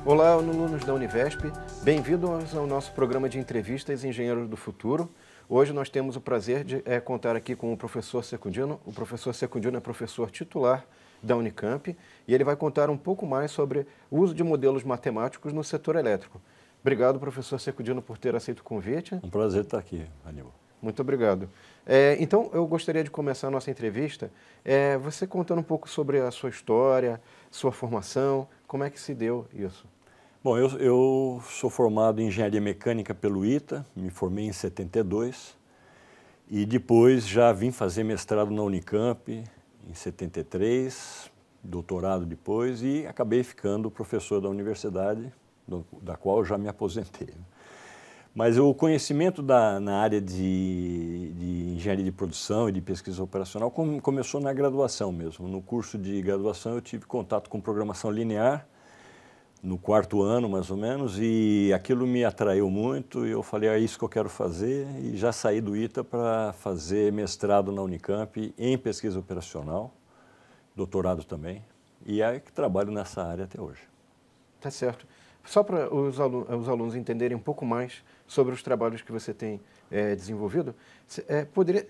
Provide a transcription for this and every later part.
Olá, alunos da Univesp, bem-vindos ao nosso programa de entrevistas Engenheiros do Futuro. Hoje nós temos o prazer de contar aqui com o professor Secundino. O professor Secundino é professor titular da Unicamp e ele vai contar um pouco mais sobre o uso de modelos matemáticos no setor elétrico. Obrigado, professor Secundino, por ter aceito o convite. Um prazer estar aqui, Aníbal. Muito obrigado. Então, eu gostaria de começar a nossa entrevista você contando um pouco sobre a sua história, sua formação, como é que se deu isso? Bom, eu sou formado em Engenharia Mecânica pelo ITA, me formei em 72 e depois já vim fazer mestrado na Unicamp em 73, doutorado depois e acabei ficando professor da universidade, da qual eu já me aposentei. Mas o conhecimento na área de engenharia de produção e de pesquisa operacional começou na graduação mesmo. No curso de graduação eu tive contato com programação linear, no quarto ano mais ou menos, e aquilo me atraiu muito e eu falei, é isso que eu quero fazer, e já saí do ITA para fazer mestrado na Unicamp em pesquisa operacional, doutorado também, e é que trabalho nessa área até hoje. Tá certo. Só para os alunos entenderem um pouco mais sobre os trabalhos que você tem desenvolvido,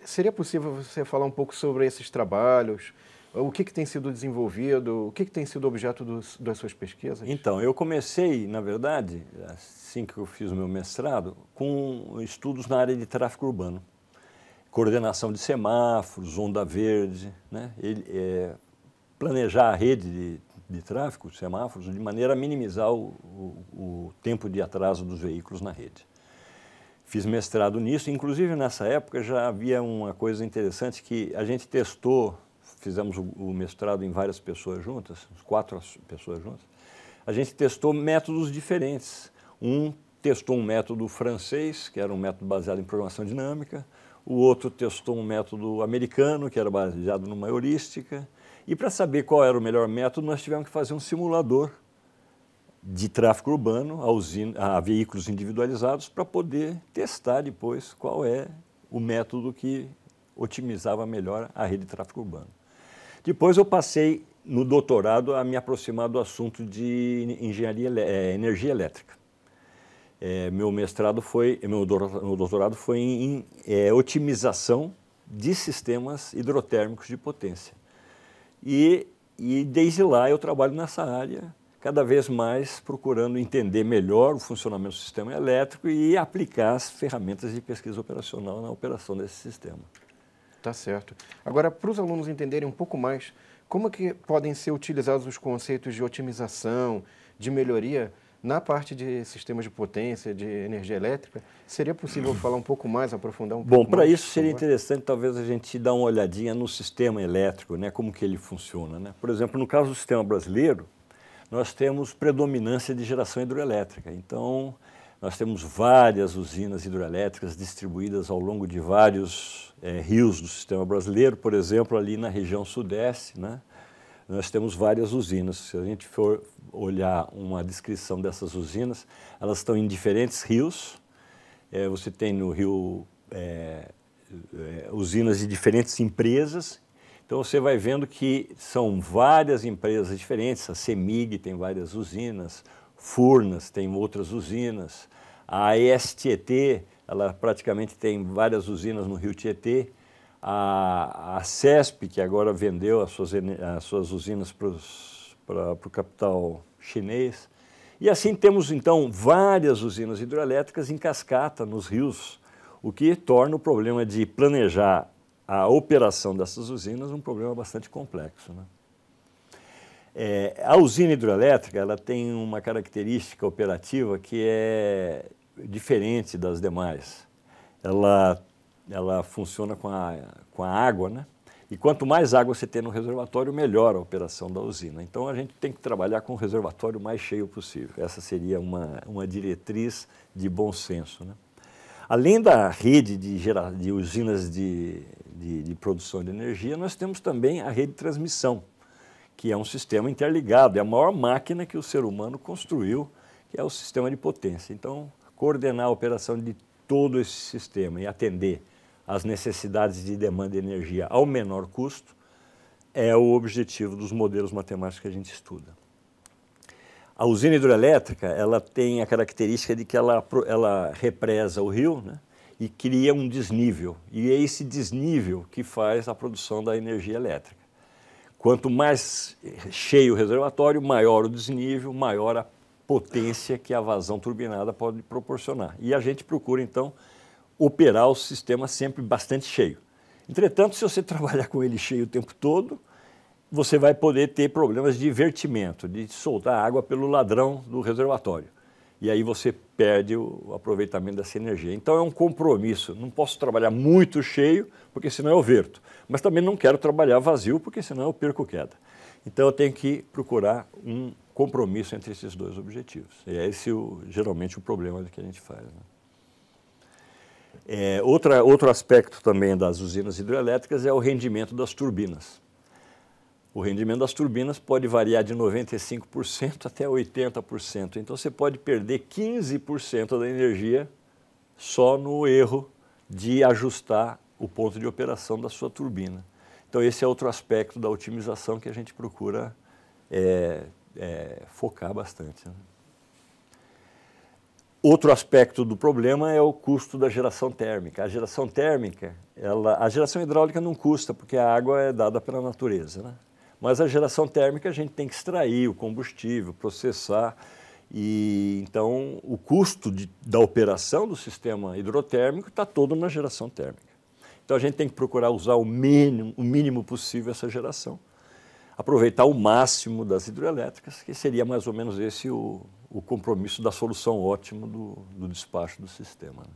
seria possível você falar um pouco sobre esses trabalhos, o que tem sido desenvolvido, o que tem sido objeto das suas pesquisas? Então, eu comecei, na verdade, assim que eu fiz o meu mestrado, com estudos na área de tráfego urbano. Coordenação de semáforos, onda verde, né? Planejar a rede de tráfego, semáforos, de maneira a minimizar o tempo de atraso dos veículos na rede. Fiz mestrado nisso, inclusive nessa época já havia uma coisa interessante que a gente testou, fizemos o mestrado em várias pessoas juntas, 4 pessoas juntas, a gente testou métodos diferentes. Um testou um método francês, que era um método baseado em programação dinâmica, o outro testou um método americano, que era baseado numa heurística, e para saber qual era o melhor método, nós tivemos que fazer um simulador de tráfego urbano a veículos individualizados para poder testar depois qual é o método que otimizava melhor a rede de tráfego urbano. Depois eu passei no doutorado a me aproximar do assunto de energia elétrica. Meu doutorado foi em otimização de sistemas hidrotérmicos de potência. E desde lá eu trabalho nessa área, cada vez mais procurando entender melhor o funcionamento do sistema elétrico e aplicar as ferramentas de pesquisa operacional na operação desse sistema. Tá certo. Agora, para os alunos entenderem um pouco mais, como que podem ser utilizados os conceitos de otimização, de melhoria na parte de sistemas de potência, de energia elétrica, seria possível falar um pouco mais, aprofundar um pouco mais? Bom, para isso seria interessante talvez a gente dar uma olhadinha no sistema elétrico, né, como que ele funciona, né? Por exemplo, no caso do sistema brasileiro, nós temos predominância de geração hidroelétrica. Então, nós temos várias usinas hidroelétricas distribuídas ao longo de vários rios do sistema brasileiro. Por exemplo, ali na região sudeste, né, nós temos várias usinas. Se a gente for olhar uma descrição dessas usinas, elas estão em diferentes rios. Você tem no rio usinas de diferentes empresas. Então, você vai vendo que são várias empresas diferentes. A CEMIG tem várias usinas, Furnas tem outras usinas, a ES-Tietê, ela praticamente tem várias usinas no Rio Tietê, a CESP, que agora vendeu as suas usinas para o capital chinês. E assim temos, então, várias usinas hidrelétricas em cascata nos rios, o que torna o problema de planejar a operação dessas usinas um problema bastante complexo, né? A usina hidrelétrica ela tem uma característica operativa que é diferente das demais. Ela funciona com a água, né? E quanto mais água você tem no reservatório, melhor a operação da usina. Então, a gente tem que trabalhar com o reservatório mais cheio possível. Essa seria uma diretriz de bom senso, né? Além da rede de usinas de produção de energia, nós temos também a rede de transmissão, que é um sistema interligado, é a maior máquina que o ser humano construiu, que é o sistema de potência. Então, coordenar a operação de todo esse sistema e atender às necessidades de demanda de energia ao menor custo é o objetivo dos modelos matemáticos que a gente estuda. A usina hidrelétrica, ela tem a característica de que ela represa o rio, né, e cria um desnível. E é esse desnível que faz a produção da energia elétrica. Quanto mais cheio o reservatório, maior o desnível, maior a potência que a vazão turbinada pode proporcionar. E a gente procura, então, operar o sistema sempre bastante cheio. Entretanto, se você trabalhar com ele cheio o tempo todo, você vai poder ter problemas de vertimento, de soltar água pelo ladrão do reservatório. E aí você perde o aproveitamento dessa energia. Então é um compromisso. Não posso trabalhar muito cheio, porque senão eu verto. Mas também não quero trabalhar vazio, porque senão eu perco queda. Então eu tenho que procurar um compromisso entre esses dois objetivos. E é esse geralmente o problema que a gente faz, né? Outro aspecto também das usinas hidrelétricas é o rendimento das turbinas. O rendimento das turbinas pode variar de 95% até 80%. Então, você pode perder 15% da energia só no erro de ajustar o ponto de operação da sua turbina. Então, esse é outro aspecto da otimização que a gente procura focar bastante, né? Outro aspecto do problema é o custo da geração térmica. A geração térmica, a geração hidráulica não custa, porque a água é dada pela natureza, né? Mas a geração térmica a gente tem que extrair o combustível, processar, e então o custo da operação do sistema hidrotérmico está todo na geração térmica. Então a gente tem que procurar usar o mínimo possível essa geração, aproveitar o máximo das hidrelétricas, que seria mais ou menos esse o compromisso da solução ótima do despacho do sistema, né?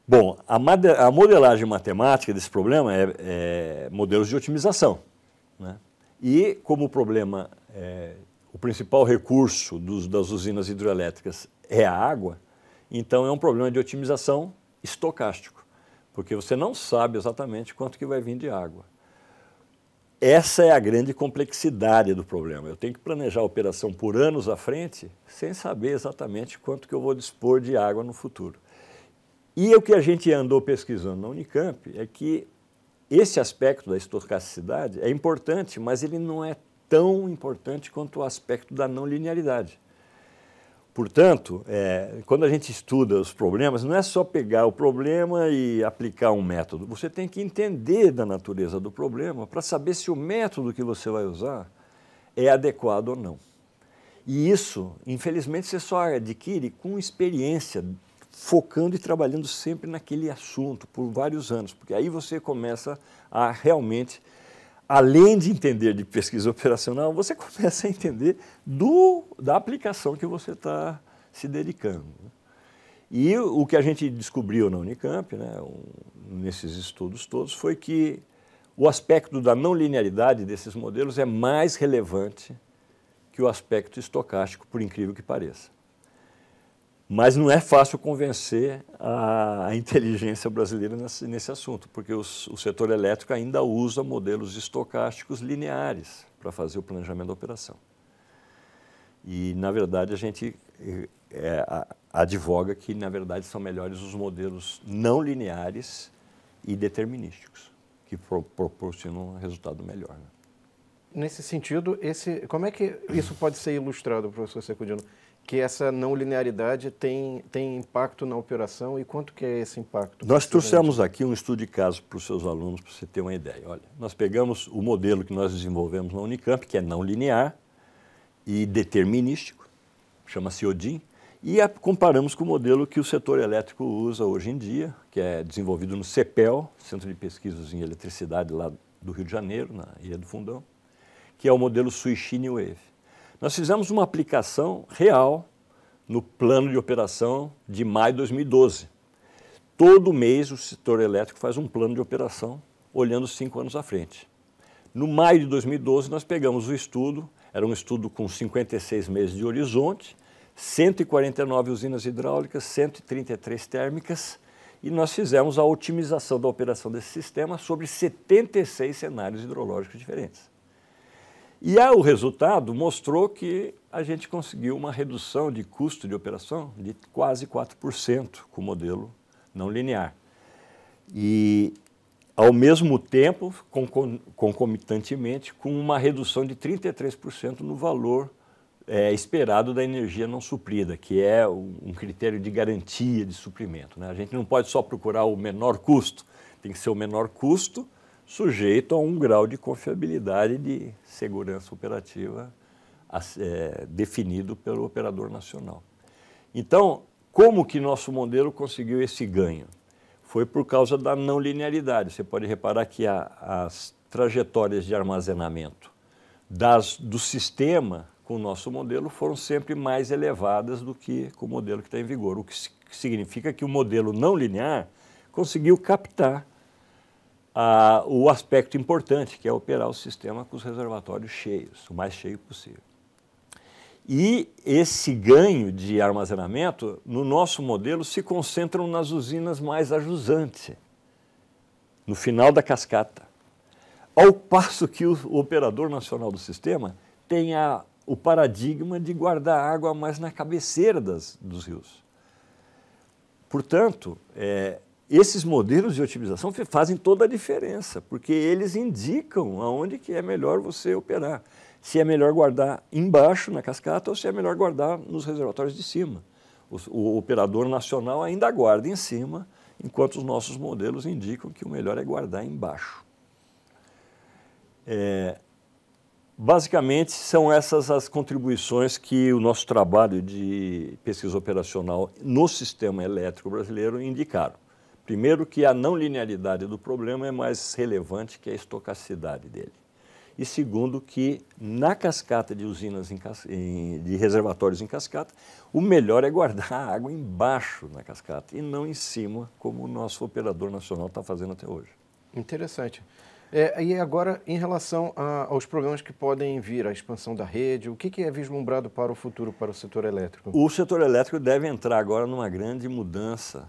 Bom, a modelagem matemática desse problema é modelos de otimização, né? E como o problema, o principal recurso das usinas hidrelétricas é a água, então é um problema de otimização estocástico, porque você não sabe exatamente quanto que vai vir de água. Essa é a grande complexidade do problema. Eu tenho que planejar a operação por anos à frente sem saber exatamente quanto que eu vou dispor de água no futuro. E o que a gente andou pesquisando na Unicamp é que esse aspecto da estocasticidade é importante, mas ele não é tão importante quanto o aspecto da não linearidade. Portanto, quando a gente estuda os problemas, não é só pegar o problema e aplicar um método. Você tem que entender da natureza do problema para saber se o método que você vai usar é adequado ou não. E isso, infelizmente, você só adquire com experiência, focando e trabalhando sempre naquele assunto por vários anos, porque aí você começa a realmente, além de entender de pesquisa operacional, você começa a entender da aplicação que você está se dedicando. E o que a gente descobriu na Unicamp, né, nesses estudos todos, foi que o aspecto da não linearidade desses modelos é mais relevante que o aspecto estocástico, por incrível que pareça. Mas não é fácil convencer a inteligência brasileira nesse assunto, porque o setor elétrico ainda usa modelos estocásticos lineares para fazer o planejamento da operação. E, na verdade, a gente advoga que, na verdade, são melhores os modelos não lineares e determinísticos, que proporcionam um resultado melhor, né? Nesse sentido, como é que isso pode ser ilustrado, professor Secundino? Que essa não linearidade tem impacto na operação e quanto que é esse impacto? Nós trouxemos aqui um estudo de caso para os seus alunos, para você ter uma ideia. Olha, nós pegamos o modelo que nós desenvolvemos na Unicamp, que é não linear e determinístico, chama-se ODIN, e comparamos com o modelo que o setor elétrico usa hoje em dia, que é desenvolvido no CEPEL, Centro de Pesquisas em Eletricidade lá do Rio de Janeiro, na Ilha do Fundão, que é o modelo Switch-Wave. Nós fizemos uma aplicação real no plano de operação de maio de 2012. Todo mês o setor elétrico faz um plano de operação olhando 5 anos à frente. No maio de 2012 nós pegamos o estudo, era um estudo com 56 meses de horizonte, 149 usinas hidráulicas, 133 térmicas, e nós fizemos a otimização da operação desse sistema sobre 76 cenários hidrológicos diferentes. E o resultado mostrou que a gente conseguiu uma redução de custo de operação de quase 4% com o modelo não linear. E, ao mesmo tempo, concomitantemente, com uma redução de 33% no valor esperado da energia não suprida, que é um critério de garantia de suprimento, né? A gente não pode só procurar o menor custo, tem que ser o menor custo sujeito a um grau de confiabilidade de segurança operativa definido pelo operador nacional. Então, como que nosso modelo conseguiu esse ganho? Foi por causa da não linearidade. Você pode reparar que as trajetórias de armazenamento do sistema com o nosso modelo foram sempre mais elevadas do que com o modelo que está em vigor, o que significa que o modelo não linear conseguiu captar o aspecto importante, que é operar o sistema com os reservatórios cheios, o mais cheio possível. E esse ganho de armazenamento, no nosso modelo, se concentram nas usinas mais ajusantes, no final da cascata. Ao passo que o operador nacional do sistema tem o paradigma de guardar água mais na cabeceira dos rios. Portanto, esses modelos de otimização fazem toda a diferença, porque eles indicam aonde que é melhor você operar. Se é melhor guardar embaixo na cascata ou se é melhor guardar nos reservatórios de cima. O operador nacional ainda guarda em cima, enquanto os nossos modelos indicam que o melhor é guardar embaixo. Basicamente, são essas as contribuições que o nosso trabalho de pesquisa operacional no sistema elétrico brasileiro indicaram. Primeiro, que a não linearidade do problema é mais relevante que a estocasticidade dele. E segundo, que na cascata de usinas de reservatórios em cascata, o melhor é guardar a água embaixo na cascata e não em cima, como o nosso operador nacional está fazendo até hoje. Interessante. E agora, em relação aos problemas que podem vir, a expansão da rede, o que é vislumbrado para o futuro, para o setor elétrico? O setor elétrico deve entrar agora numa grande mudança.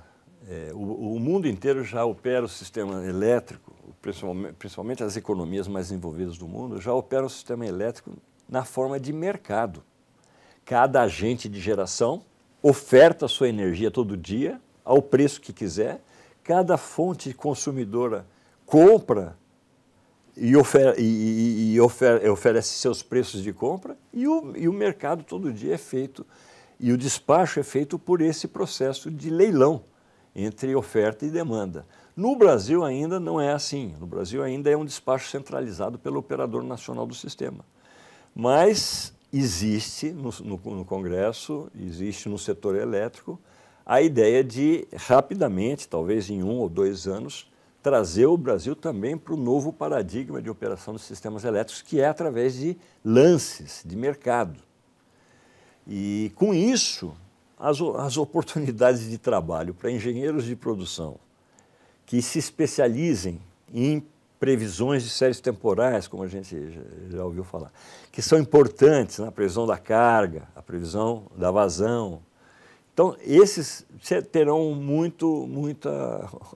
O mundo inteiro já opera o sistema elétrico, principalmente as economias mais envolvidas do mundo, já operam o sistema elétrico na forma de mercado. Cada agente de geração oferta a sua energia todo dia, ao preço que quiser, cada fonte consumidora compra e oferece seus preços de compra, e o mercado todo dia é feito, e o despacho é feito por esse processo de leilão entre oferta e demanda. No Brasil ainda não é assim. No Brasil ainda é um despacho centralizado pelo operador nacional do sistema. Mas existe no Congresso, existe no setor elétrico, a ideia de rapidamente, talvez em 1 ou 2 anos, trazer o Brasil também para o novo paradigma de operação dos sistemas elétricos, que é através de lances de mercado. E com isso, as oportunidades de trabalho para engenheiros de produção que se especializem em previsões de séries temporais, como a gente já ouviu falar, que são importantes na previsão da carga, a previsão da vazão. Então, esses terão muita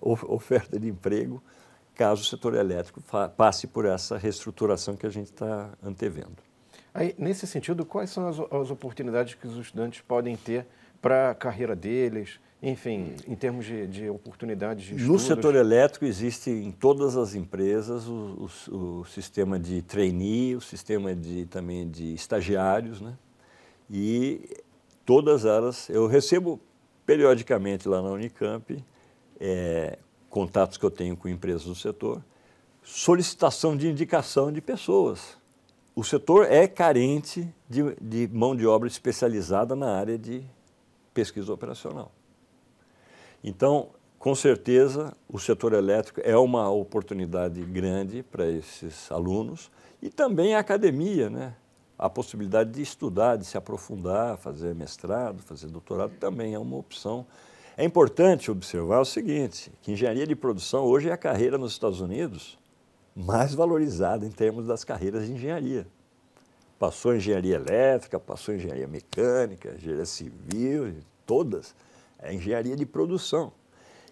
oferta de emprego caso o setor elétrico passe por essa reestruturação que a gente está antevendo. Aí, nesse sentido, quais são as oportunidades que os estudantes podem ter para a carreira deles, enfim, em termos de oportunidades de estudos? No setor elétrico existe em todas as empresas o sistema de trainee, o sistema também de estagiários, né? E todas elas, eu recebo periodicamente lá na Unicamp, contatos que eu tenho com empresas do setor, solicitação de indicação de pessoas. O setor é carente de mão de obra especializada na área de pesquisa operacional. Então, com certeza, o setor elétrico é uma oportunidade grande para esses alunos e também a academia, né? A possibilidade de estudar, de se aprofundar, fazer mestrado, fazer doutorado também é uma opção. É importante observar o seguinte, que engenharia de produção hoje é a carreira nos Estados Unidos mais valorizada em termos das carreiras de engenharia. Passou engenharia elétrica, passou engenharia mecânica, engenharia civil, todas. É engenharia de produção.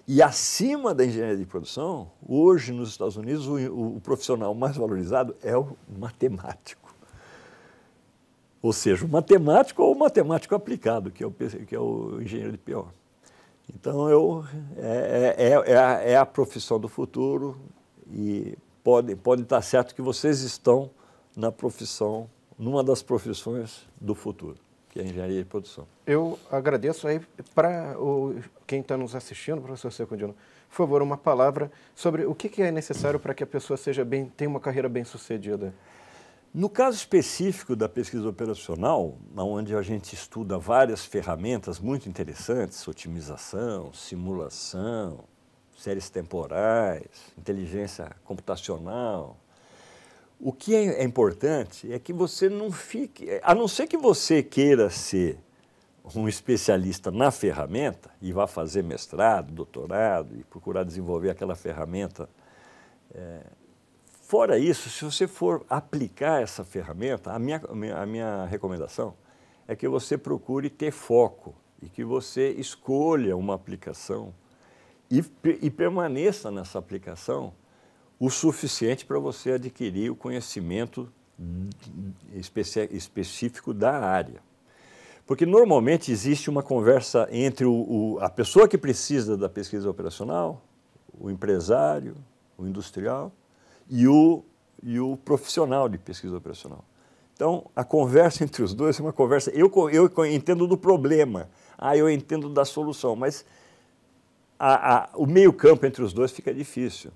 E acima da engenharia de produção, hoje nos Estados Unidos, o profissional mais valorizado é o matemático. Ou seja, o matemático ou o matemático aplicado, que é o engenheiro de PO. Então, é a profissão do futuro e pode estar certo que vocês estão na profissão numa das profissões do futuro, que é a engenharia de produção. Eu agradeço aí para quem está nos assistindo, professor Secundino, por favor, uma palavra sobre o que é necessário para que a pessoa tenha uma carreira bem-sucedida. No caso específico da pesquisa operacional, onde a gente estuda várias ferramentas muito interessantes, otimização, simulação, séries temporais, inteligência computacional, o que é importante é que você não fique, a não ser que você queira ser um especialista na ferramenta e vá fazer mestrado, doutorado e procurar desenvolver aquela ferramenta. Fora isso, se você for aplicar essa ferramenta, a minha recomendação é que você procure ter foco e que você escolha uma aplicação e permaneça nessa aplicação o suficiente para você adquirir o conhecimento específico da área. Porque normalmente existe uma conversa entre a pessoa que precisa da pesquisa operacional, o empresário, o industrial e o profissional de pesquisa operacional. Então, a conversa entre os dois é uma conversa... Eu entendo do problema, eu entendo da solução, mas o meio-campo entre os dois fica difícil.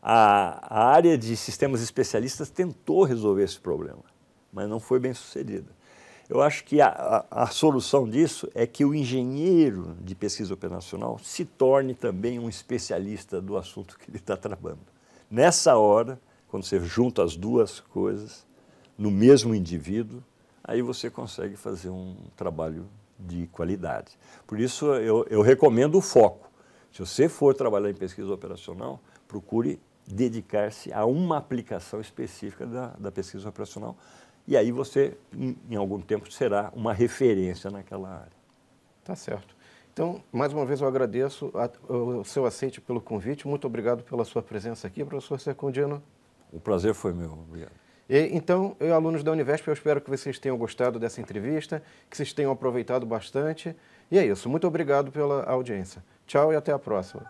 A área de sistemas especialistas tentou resolver esse problema, mas não foi bem sucedida. Eu acho que a solução disso é que o engenheiro de pesquisa operacional se torne também um especialista do assunto que ele está trabalhando. Nessa hora, quando você junta as duas coisas no mesmo indivíduo, aí você consegue fazer um trabalho de qualidade. Por isso, eu recomendo o foco. Se você for trabalhar em pesquisa operacional, procure dedicar-se a uma aplicação específica da pesquisa operacional e aí você, em algum tempo, será uma referência naquela área. Tá certo. Então, mais uma vez eu agradeço o seu aceite pelo convite. Muito obrigado pela sua presença aqui, professor Secundino. O prazer foi meu. Obrigado. Então, alunos da Univesp, eu espero que vocês tenham gostado dessa entrevista, que vocês tenham aproveitado bastante. E é isso. Muito obrigado pela audiência. Tchau e até a próxima.